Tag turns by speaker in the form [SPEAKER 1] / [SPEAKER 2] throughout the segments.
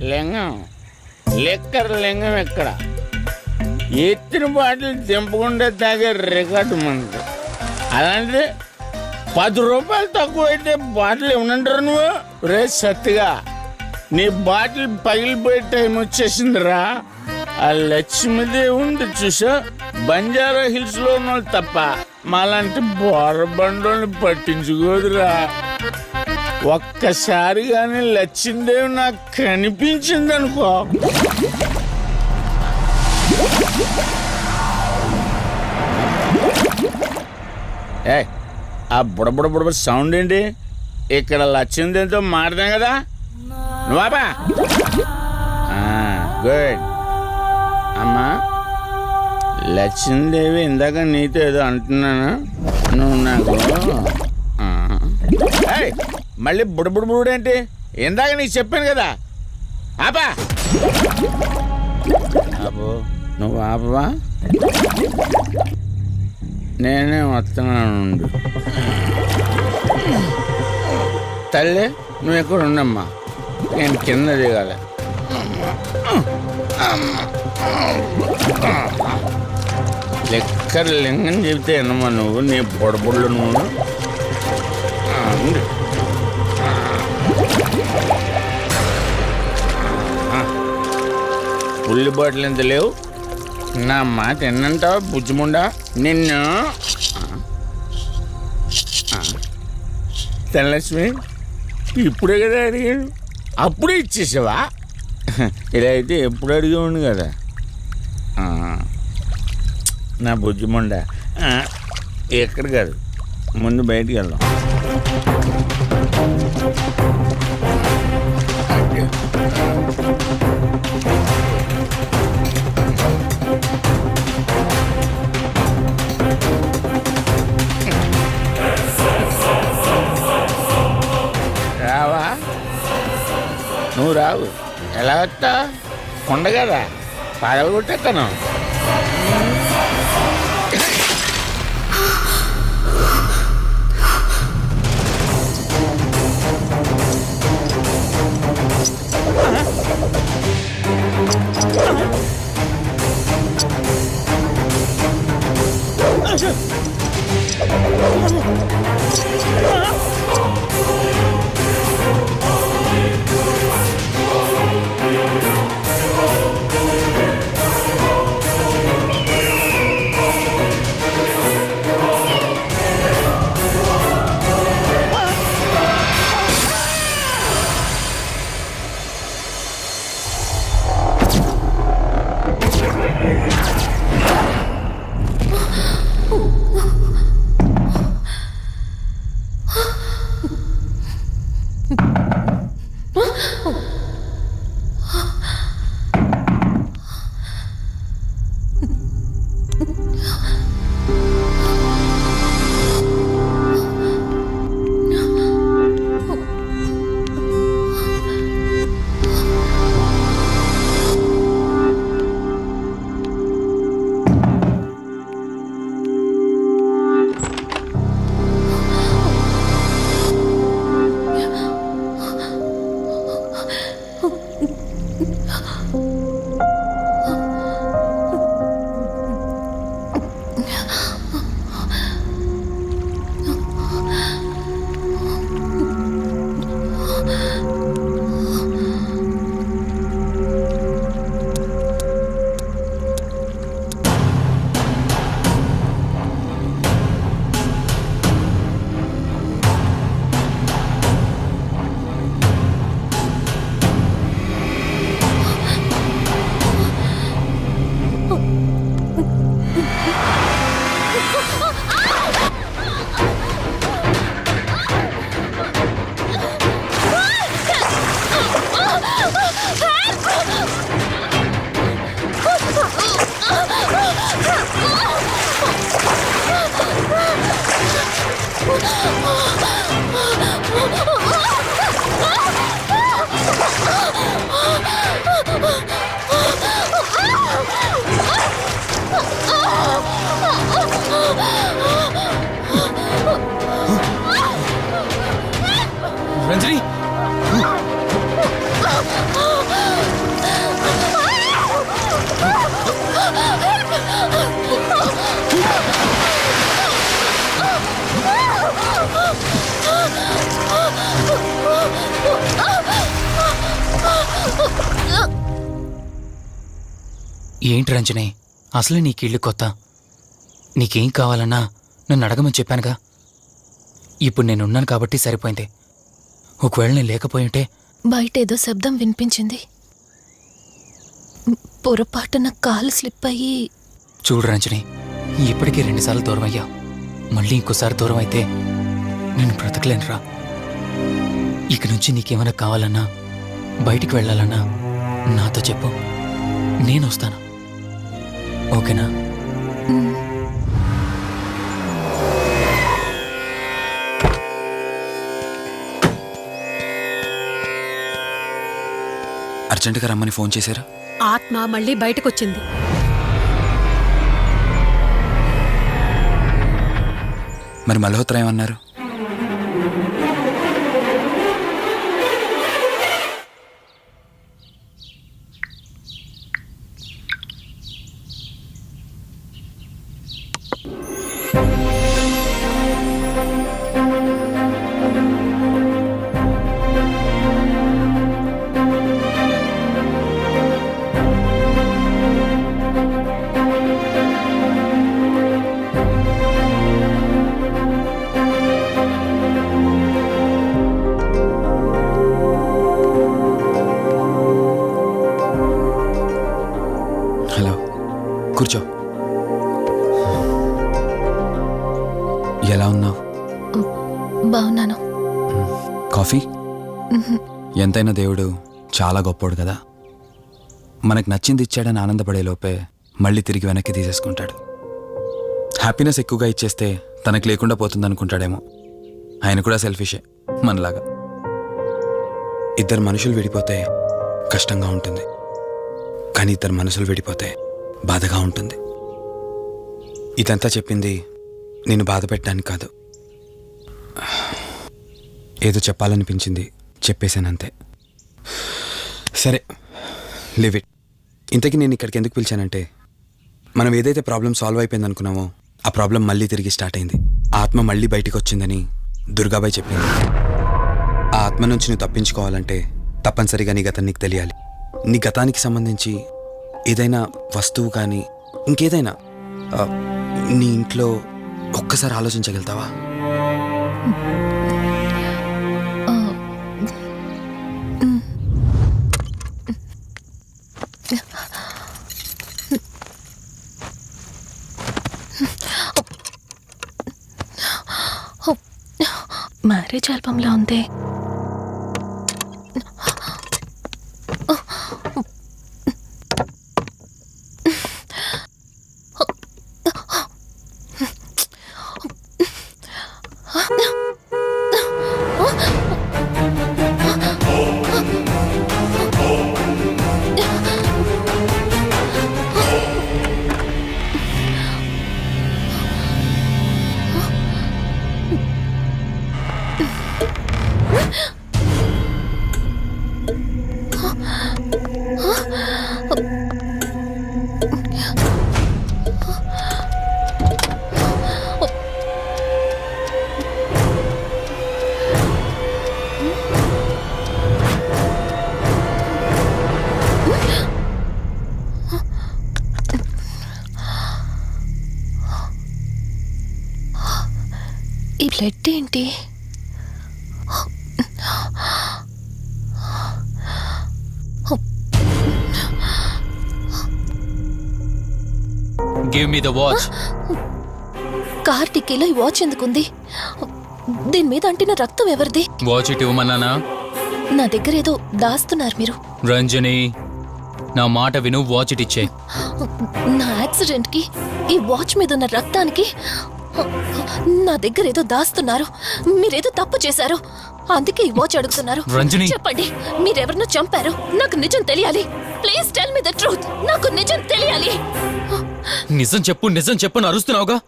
[SPEAKER 1] లింగం లిక్కర్ లింగం ఎక్కడ ఎత్తిన బాటిల్ దింపకుండా తాగే రికార్డు మనది. అలాంటిది 10 రూపాయలు తక్కువ అయితే బాటిల్ ఏమనంటారు నువ్వు? రే సత్తిగా నీ బాటిల్ పగిలిపోయే టైం వచ్చేసిందిరా. ఆ లక్ష్మీదేవి ఉంది చూసా, బంజారా హిల్స్ లో ఉన్న తప్ప మాలాంటి బోరబండోని పట్టించుకోదురా. ఒక్కసారి కానీ లక్ష్మీదేవి నాకు కనిపించింది అనుకో, ఏ ఆ బుడబుడ సౌండ్ ఏంటి? ఇక్కడ లక్ష్మీదేవితో మాట్లాడాం కదా నువ్వా? గుడ్ అమ్మా. లక్ష్మీదేవి ఇందాక నీతో ఏదో అంటున్నాను, నువ్వు నాకు మళ్ళీ బుడబుడేంటి? ఇందాక నీకు చెప్పాను కదా ఆపా. ఆపో, నువ్వు ఆపవా? నేనే వస్తున్నాను. తల్లి నువ్వు ఎక్కడ ఉండమ్మా, నేను కింద దిగాలి. లెక్కర్ లింగం చెబితే ఎన్నమ్మా నువ్వు, నీ బొడబుళ్ళు నువ్వు. ఉల్లి బాటిల్ ఎంత లేవు, నా మాట ఎన్నంటావా బుజ్జిముండా నిన్ను? ధనలక్ష్మి ఇప్పుడే కదా అడిగాడు, అప్పుడే ఇచ్చేసావా? ఇలా అయితే ఎప్పుడు అడిగేవాడు కదా నా బుజ్జిముండా. ఎక్కడ కాదు, ముందు బయటికి వెళ్దాం. రావా? నువ్వు రావు, ఎలా వస్తా? కొండ కదా, పగలగొట్టేస్తాను.
[SPEAKER 2] ఏంటి రంజని, అసలే నీకు ఇల్లు కొత్త. నీకేం కావాలన్నా నన్ను అడగమని చెప్పానుగా. ఇప్పుడు నేనున్నాను కాబట్టి సరిపోయింది. ఒకవేళ నేను లేకపోయి ఉంటే
[SPEAKER 3] బయట ఏదో శబ్దం వినిపించింది. పొరపాటున కాలు స్లిప్ అయ్యి.
[SPEAKER 2] చూడు రంజని, ఇప్పటికే 2 సార్లు దూరం అయ్యా. మళ్ళీ ఇంకోసారి దూరం అయితే నేను బ్రతకలేనురా. ఇక నుంచి నీకేమైనా కావాలన్నా, బయటికి వెళ్ళాలన్నా నాతో చెప్పు, నేను వస్తాను. ఓకేనా?
[SPEAKER 4] అర్జెంటుగా రమ్మని ఫోన్ చేశారా?
[SPEAKER 5] ఆత్మ మళ్ళీ బయటకొచ్చింది.
[SPEAKER 4] మరి మల్హోత్రా ఏమన్నారు? హలో, కూర్చో. ఎలా ఉన్నావు?
[SPEAKER 3] బాగున్నాను.
[SPEAKER 4] కాఫీ? ఎంతైనా దేవుడు చాలా గొప్పోడు కదా. మనకు నచ్చింది ఇచ్చాడని ఆనందపడే లోపే మళ్ళీ తిరిగి వెనక్కి తీసేసుకుంటాడు. హ్యాపీనెస్ ఎక్కువగా ఇచ్చేస్తే తనకు లేకుండా పోతుందనుకుంటాడేమో. ఆయన కూడా సెల్ఫిషే మనలాగా. ఇద్దరు మనుషులు విడిపోతే కష్టంగా ఉంటుంది, కానీ ఇద్దరు మనసులు విడిపోతే బాధగా ఉంటుంది. ఇదంతా చెప్పింది నేను బాధ పెట్టడానికి కాదు. ఏదో చెప్పాలనిపించింది, చెప్పేశానంతే. సరే, లివ్ ఇట్. ఇంతకీ నేను ఇక్కడికి ఎందుకు పిలిచానంటే, మనం ఏదైతే ప్రాబ్లం సాల్వ్ అయిపోయింది అనుకున్నామో ఆ ప్రాబ్లం మళ్ళీ తిరిగి స్టార్ట్ అయింది. ఆత్మ మళ్ళీ బయటికి వచ్చిందని దుర్గాబాయ్ చెప్పింది. ఆ ఆత్మ నుంచి నువ్వు తప్పించుకోవాలంటే తప్పనిసరిగా నీ గతం నీకు తెలియాలి. నీ గతానికి సంబంధించి ఏదైనా వస్తువు కానీ ఇంకేదైనా నీ ఇంట్లో ఒక్కసారి ఆలోచించగలుగుతావా?
[SPEAKER 3] మ్యారేజ్ ఆల్బంలా ఉంది. ఈ బ్లడ్ ఏంటి?
[SPEAKER 2] Give me the watch.
[SPEAKER 3] Car టిక్కీలో ఈ వాచ్ ఎందుకుంది? దీని మీద అంటిన రక్తం ఎవరిది?
[SPEAKER 2] వాచ్ ఇటు ఇవ్వమన్నానా?
[SPEAKER 3] నా దగ్గర ఏదో దాస్తున్నారు మీరు.
[SPEAKER 2] రంజని, నా మాట విను, వాచ్ ఇటు ఇచ్చే.
[SPEAKER 3] నా యాక్సిడెంట్ కి ఈ వాచ్ మీద ఉన్న రక్తానికి నా దగ్గర ఏదో దాస్తున్నారు. మీరేదో తప్పు చేశారు, అందుకే ఈ వాచ్ అడుగుతున్నారు.
[SPEAKER 2] రంజని,
[SPEAKER 3] చెప్పండి, మీరెవరినో చంపారు. నాకు నిజం తెలియాలి. Please tell me the truth. నాకు నిజం తెలియాలి.
[SPEAKER 2] నిజం చెప్పు, నిజం చెప్పు అని అరుస్తున్నావుగా.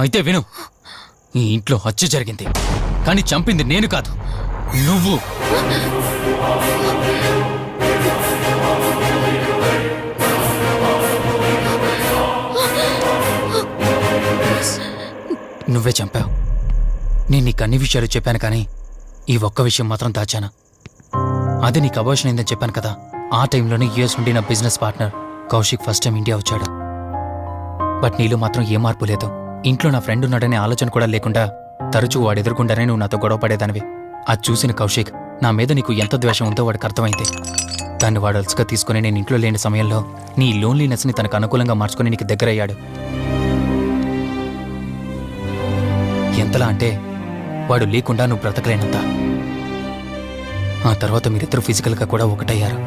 [SPEAKER 2] అయితే విను, ఈ ఇంట్లో హత్య జరిగింది, కానీ చంపింది నేను కాదు, నువ్వు. నువ్వే చంపావు. నేను నీకు అన్ని విషయాలు చెప్పాను, కానీ ఈ ఒక్క విషయం మాత్రం దాచాను. అదే నీకు అబార్షన్ అయిందని చెప్పాను కదా. ఆ టైంలోనే యూఎస్ నుండి నా business partner Kaushik first time India వచ్చాడు. బట్ నీలో మాత్రం ఏ మార్పు లేదు. ఇంట్లో నా ఫ్రెండ్ ఉన్నాడనే ఆలోచన కూడా లేకుండా తరచూ వాడు ఎదుర్కొంటానే నువ్వు నాతో గొడవ పడేదానివి. అది చూసిన కౌశిక్ నా మీద నీకు ఎంత ద్వేషం ఉందో వాడికి అర్థమైంది. దాన్ని వాడు అలసుగా తీసుకుని నేను ఇంట్లో లేని సమయంలో నీ లోన్లీనెస్ని తనకు అనుకూలంగా మార్చుకుని నీకు దగ్గరయ్యాడు. ఎంతలా అంటే వాడు లేకుండా నువ్వు బ్రతకలేనంత. ఆ తర్వాత మీరిద్దరూ ఫిజికల్గా కూడా ఒకటయ్యారు.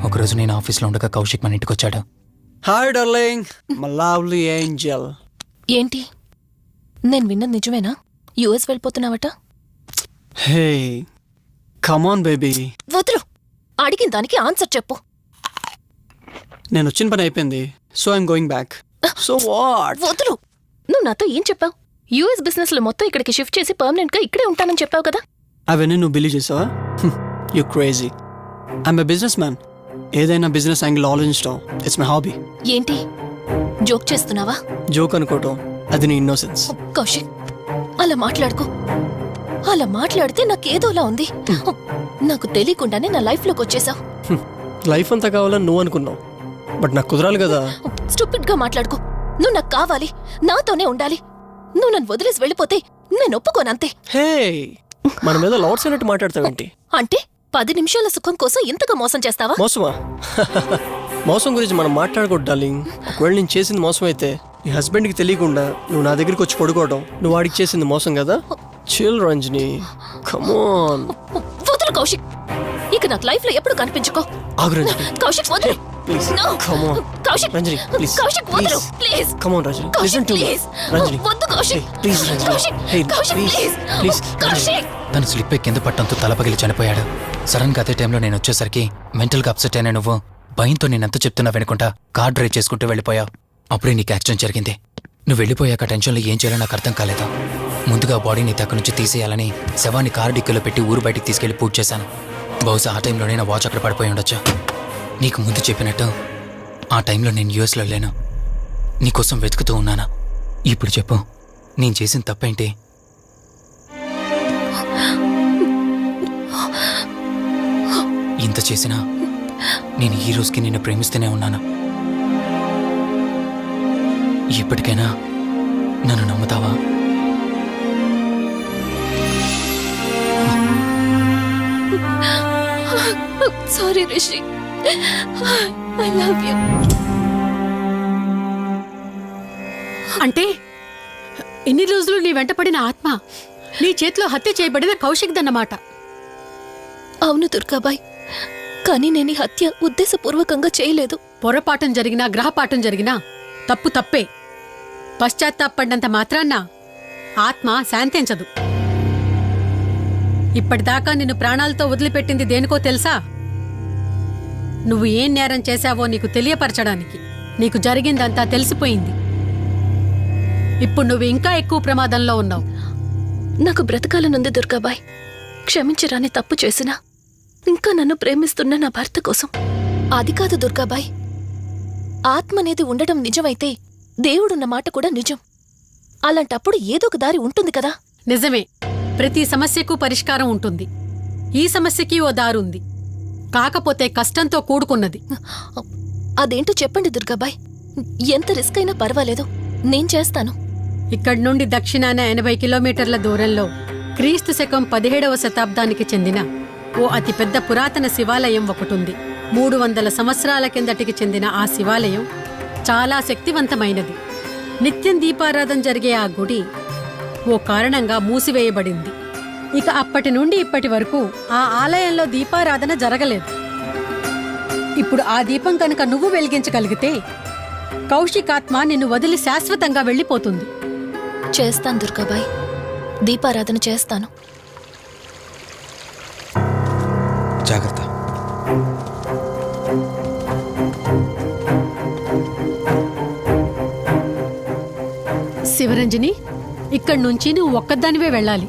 [SPEAKER 2] ఒకరోజు నేను ఆఫీస్లో ఉండగా కౌశిక్ మన ఇంటికి వచ్చాడు.
[SPEAKER 6] Hi darling, my lovely angel.
[SPEAKER 3] ఏంటి నేను విన్నది నిజమేనా? యుఎస్ వెళ్ళిపోతున్నావట?
[SPEAKER 6] Hey come on baby.
[SPEAKER 3] వదులు, అడిగిన దానికి ఆన్సర్ చెప్పు.
[SPEAKER 6] నేను వచ్చిన పని అయిపోయింది, so I'm going back. So what?
[SPEAKER 3] వదులు. నువ్వు నాతో ఏం చెప్పావు? యుఎస్ బిజినెస్ లో మొత్తం ఇక్కడికి షిఫ్ట్ చేసి పర్మనెంట్ గా ఇక్కడే ఉంటానని చెప్పావు కదా.
[SPEAKER 6] అవన్నీ నువ్వు బిలీవ్ చేసావా? You crazy. I'm a business man. ఏదైనా బిజినెస్ యాంగిల్ ఆలోచించడం ఇట్స్ మై హాబీ.
[SPEAKER 3] ఏంటి జోక్ చేస్తున్నావా?
[SPEAKER 6] జోక్ అనుకోవటం అది నీ ఇన్నోసెన్స్.
[SPEAKER 3] కౌశిక్ అలా మాట్లాడుకో. అలా మాట్లాడితే నాకేదోలా ఉంది. నాకు తెలియకుండానే నా లైఫ్ లోకి వచ్చేసావు.
[SPEAKER 6] లైఫ్ అంతా కావాలని నువ్వు అనుకున్నావు, బట్ నాకు కుదరాలి కదా.
[SPEAKER 3] స్టూపిడ్ గా మాట్లాడుకో. నువ్వు నాకు కావాలి, నాతోనే ఉండాలి. నువ్వు నన్ను వదిలేసి వెళ్ళిపోతే నేను ఒప్పుకోనంతే.
[SPEAKER 6] హే మన మీద లవర్స్ అన్నట్టు మాట్లాడతావేంటి?
[SPEAKER 3] అంటే 10 నిమిషాల సుఖం కోసం ఇంతగా మోసం చేస్తావా?
[SPEAKER 6] మోసమా? మోసం గురించి మనం మాట్లాడకూడదు డార్లింగ్. ఒకవేళ నేను చేసింది మోసం అయితే నీ హస్బెండ్కి తెలియకుండా నువ్వు నా దగ్గరికి వచ్చి పడుకోవడం నువ్వు వాడికి చేసింది మోసం కదా. Chill Ranjani, come on.
[SPEAKER 3] వదులు కౌశిక్, ఇక నాకు లైఫ్ లో ఎప్పుడు కనిపించుకో.
[SPEAKER 6] ఆగు రంజని,
[SPEAKER 3] కౌశిక్ వదులు.
[SPEAKER 6] Please
[SPEAKER 3] No.
[SPEAKER 6] Come on.
[SPEAKER 3] Kaushik,
[SPEAKER 6] Ranjani please,
[SPEAKER 3] Kaushik వదులు please.
[SPEAKER 6] Come on Ranjani,
[SPEAKER 3] Kaushik,
[SPEAKER 6] listen to me.
[SPEAKER 3] please.
[SPEAKER 6] Ranjani
[SPEAKER 3] వద్దు Kaushik.
[SPEAKER 6] Please Ranjani,
[SPEAKER 3] Kaushik,
[SPEAKER 6] hey
[SPEAKER 3] Kaushik,
[SPEAKER 6] please
[SPEAKER 3] please.
[SPEAKER 6] Please
[SPEAKER 3] Kaushik.
[SPEAKER 2] తను స్లిప్ కింద పట్టడంతో తల పగిలి చనిపోయాడు. సడన్ గా అదే టైంలో నేను వచ్చేసరికి మెంటల్ గా అప్సెట్ అయినా నువ్వు భయంతో నేనెంత చెప్తున్నా వెనుకుంటా కార్ డ్రైవ్ చేసుకుంటూ వెళ్ళిపోయావు. అప్పుడే నీకు యాక్సిడెంట్ జరిగింది. నువ్వు వెళ్ళిపోయాక టెన్షన్లో ఏం చేయాలో నాకు అర్థం కాలేదు. ముందుగా బాడీని అక్కడి నుంచి తీసేయాలని శవాన్ని కారు డిక్కీలో పెట్టి ఊరు బయటికి తీసుకెళ్లి పూజ చేశాను. బహుశా ఆ టైంలోనే నా వాచ్ అక్కడ పడిపోయి ఉండొచ్చు. నీకు ముందు చెప్పినట్టు ఆ టైంలో నేను యూఎస్లో లేను. నీకోసం వెతుకుతూ ఉన్నాను. ఇప్పుడు చెప్పు, నేను చేసిన తప్పేంటి? ఇంత చేసినా నేను ఈ రోజుకి నిన్ను ప్రేమిస్తూనే ఉన్నాను. ఇప్పటికైనా నన్ను నమ్ముతావా?
[SPEAKER 3] Sorry Rishi, I love you.
[SPEAKER 5] అంటే ఇన్ని రోజులు నీ వెంట పడిన ఆత్మ నీ చేతిలో హత్య చేయబడిన కౌశిక్ దన్నమాట.
[SPEAKER 3] అవును దుర్గాబాయ్, కానీ నేను ఈ హత్య ఉద్దేశపూర్వకంగా చేయలేదు.
[SPEAKER 5] పొరపాఠం జరిగినా గ్రహపాఠం జరిగినా తప్పు తప్పే. పశ్చాత్తాపడినంత మాత్రాన్న ఆత్మ శాంతించదు. ఇప్పటిదాకా నిన్ను ప్రాణాలతో వదిలిపెట్టింది దేనికో తెలుసా? నువ్వు ఏం నేరం చేశావో నీకు తెలియపరచడానికి. నీకు జరిగిందంతా తెలిసిపోయింది. ఇప్పుడు నువ్వు ఇంకా ఎక్కువ ప్రమాదంలో ఉన్నావు.
[SPEAKER 3] నాకు బ్రతకాలనుంది దుర్గాబాయ్. క్షమించరాని తప్పు చేసినా ఇంకా నన్ను ప్రేమిస్తున్న నా భర్త కోసం. అది కాదు దుర్గాబాయ్, ఆత్మ అనేది ఉండడం నిజమైతే దేవుడున్న మాట కూడా నిజం. అలాంటప్పుడు ఏదో ఒక దారి ఉంటుంది కదా.
[SPEAKER 5] నిజమే, ప్రతి సమస్యకు పరిష్కారం ఉంటుంది. ఈ సమస్యకి ఓ దారుంది, కాకపోతే కష్టంతో కూడుకున్నది.
[SPEAKER 3] అదేంటో చెప్పండి దుర్గాబాయ్. ఎంత రిస్క్ అయినా పర్వాలేదు, నేను చేస్తాను.
[SPEAKER 5] ఇక్కడి నుండి దక్షిణాన 80 కిలోమీటర్ల దూరంలో క్రీస్తు శకం 17వ శతాబ్దానికి చెందిన ఓ అతిపెద్ద పురాతన శివాలయం ఒకటుంది. 300 సంవత్సరాల కిందటికి చెందిన ఆ శివాలయం చాలా శక్తివంతమైనది. నిత్యం దీపారాధన జరిగే ఆ గుడి ఓ కారణంగా మూసివేయబడింది. ఇక అప్పటి నుండి ఇప్పటి వరకు ఆ ఆలయంలో దీపారాధన జరగలేదు. ఇప్పుడు ఆ దీపం కనుక నువ్వు వెలిగించగలిగితే కౌశికాత్మ నిన్ను వదిలి శాశ్వతంగా వెళ్ళిపోతుంది.
[SPEAKER 3] చేస్తాను దుర్గాబాయ్, దీపారాధన చేస్తాను.
[SPEAKER 4] జాగ్రత్త.
[SPEAKER 5] శివరంజని, ఇక్కడి నుంచి నువ్వు ఒక్కదానివే వెళ్ళాలి.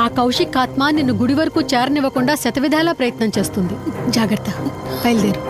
[SPEAKER 5] ఆ కౌశిక్ ఆత్మ నిన్ను గుడి వరకు చేరనివ్వకుండా శతవిధాలా ప్రయత్నం చేస్తుంది. జాగ్రత్త, బయలుదేరు.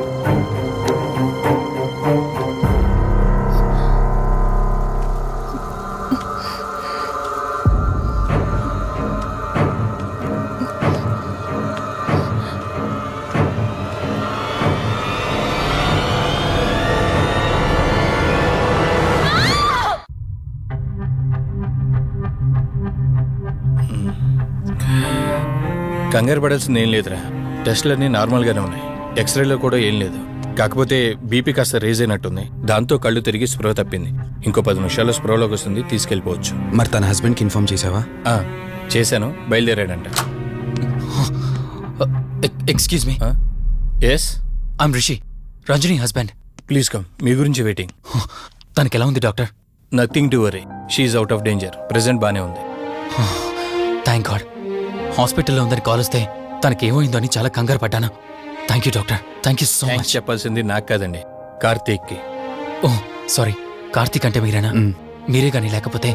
[SPEAKER 7] కంగారు పడాల్సింది ఏం లేదురా, టెస్టులన్నీ నార్మల్గానే ఉన్నాయి, ఎక్స్రేలో కూడా ఏం లేదు. కాకపోతే బీపీ కాస్త రేజ్ అయినట్టుంది, దాంతో కళ్ళు తిరిగి స్పృహ తప్పింది. ఇంకో 10 నిమిషాల్లో స్పృహలోకి వస్తుంది, తీసుకెళ్ళిపోవచ్చు.
[SPEAKER 4] మరి తన హస్బెండ్కి ఇన్ఫార్మ్ చేసావా?
[SPEAKER 7] ఆ, చేశాను, బయలుదేరాడంట.
[SPEAKER 2] Excuse me,
[SPEAKER 7] yes,
[SPEAKER 2] I'm Rishi, Ranjani husband.
[SPEAKER 7] Please come, మీ గురించి వెయిటింగ్.
[SPEAKER 2] తనకి ఎలా ఉంది doctor?
[SPEAKER 7] Nothing to worry, she's out of danger, present బానే ఉంది.
[SPEAKER 2] Thank God. హాస్పిటల్లో ఉందని కాల్ వస్తే తనకేమైందో అని చాలా కంగారు పడ్డాను. Thank you doctor, thank you so
[SPEAKER 7] thanks
[SPEAKER 2] much.
[SPEAKER 7] చెప్పాల్సింది నాకు కాదండి, కార్తీక్కి.
[SPEAKER 2] ఓ సారీ, కార్తీక్ అంటే మీరేనా? మీరే కానీ లేకపోతే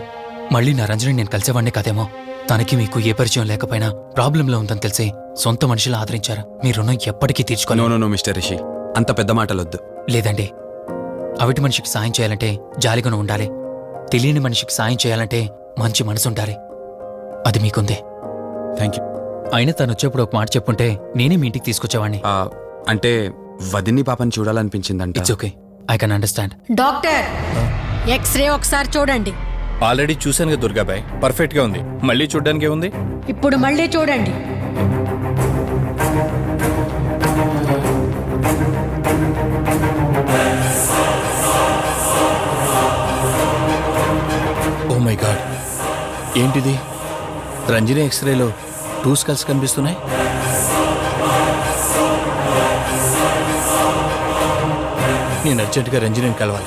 [SPEAKER 2] మళ్ళీ నా రంజని నేను కలిసేవాడినే కాదేమో. తనకి మీకు ఏ పరిచయం లేకపోయినా ప్రాబ్లంలో ఉందని తెలిసి సొంత మనుషులు ఆదరించారు. మీ రుణం ఎప్పటికీ
[SPEAKER 4] నో
[SPEAKER 2] తీర్చుకోను.
[SPEAKER 4] నో నో మిస్టర్ రిషి, అంత పెద్ద మాటలొద్దు.
[SPEAKER 2] లేదండి, అవిటి మనిషికి సాయం చేయాలంటే జాలిగుణం ఉండాలి. తెలియని మనిషికి సాయం చేయాలంటే మంచి మనసు ఉండాలి. అది మీకుందే.
[SPEAKER 4] Thank you.
[SPEAKER 2] అయినా తను వచ్చేప్పుడు ఒక మాట చెప్పుంటే నేనే మీ ఇంటికి తీసుకొచ్చేవాడిని.
[SPEAKER 4] అంటే వదిన్ని పాపని చూడాలనిపించిందంట.
[SPEAKER 2] It's okay, I can understand.
[SPEAKER 5] Doctor, x-ray ఒకసారి చూడండి.
[SPEAKER 7] ఆల్రెడీ చూశాను కదా దుర్గాబాయ్, పర్ఫెక్ట్గా ఉంది, మళ్ళీ చూడ్డానికి ఏముంది?
[SPEAKER 5] ఇప్పుడు మళ్ళీ చూడండి.
[SPEAKER 7] ఓ మై గాడ్, ఏంటిది? రంజని ఎక్స్రేలో 2 స్కల్స్ కనిపిస్తున్నాయి. నేను అర్జెంటుగా రంజనిని కలవాలి.